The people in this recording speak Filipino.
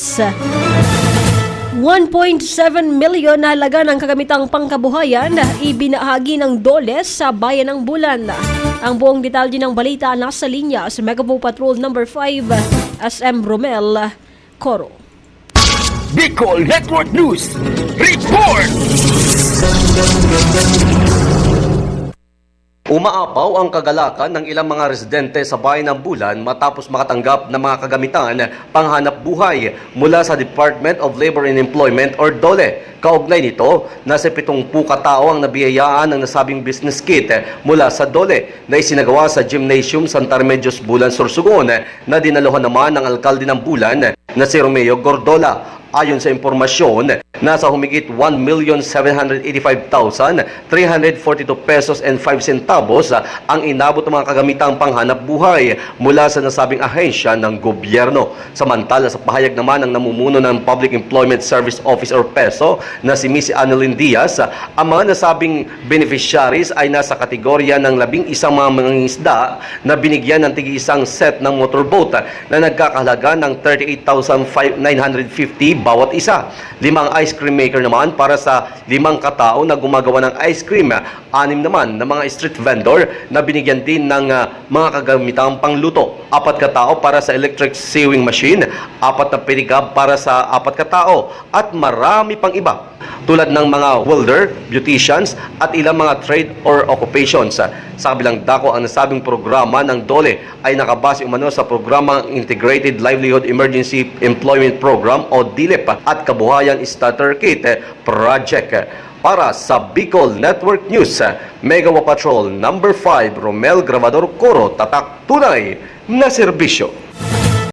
Doles. 1.7 milyon na halaga ng kagamitang pangkabuhayan ibinahagi ng Doles sa Bayan ng Bulan. Ang buong detalye ng balita nasa linya sa Megapo Patrol No. 5 SM Romel Coro. Bicol Network News Report! Umaapaw ang kagalakan ng ilang mga residente sa Bayan ng Bulan matapos makatanggap ng mga kagamitan panghanap buhay mula sa Department of Labor and Employment or DOLE. Kaugnay nito, nasa 70 katao ang nabiyayaan ng nasabing business kit mula sa DOLE na isinagawa sa Gymnasium Santa Remedios Bulan, Sorsogon na dinaluhan naman ng alkalde ng Bulan na si Romeo Gordola. Ayon sa impormasyon, nasa humigit 1,785,342 pesos and 5 centavos ang inabot ng mga kagamitang panghanap buhay mula sa nasabing ahensya ng gobyerno. Samantala sa pahayag naman ng namumuno ng Public Employment Service Office or PESO na si Miss Annalyn Diaz, ang mga nasabing beneficiaries ay nasa kategorya ng 11 mga mangingisda na binigyan ng tig-isang set ng motorboat na nagkakahalaga ng 38,950 bawat isa. 5 ice cream maker naman para sa 5 katao na gumagawa ng ice cream. 6 naman na mga street vendor na binigyan din ng mga kagamitang pangluto. 4 katao para sa electric sewing machine, 4 na perigab para sa 4 katao at marami pang iba tulad ng mga welder, beauticians at ilang mga trade or occupations. Sa kabilang dako, ang nasabing programa ng DOLE ay nakabase umano sa programang Integrated Livelihood Emergency Employment Program o DILEP at Kabuhayan Starter Kit Project. Para sa Bicol Network News, Megawa Patrol No. 5 Romel Grabador Coro, tatak tunay na serbisyo.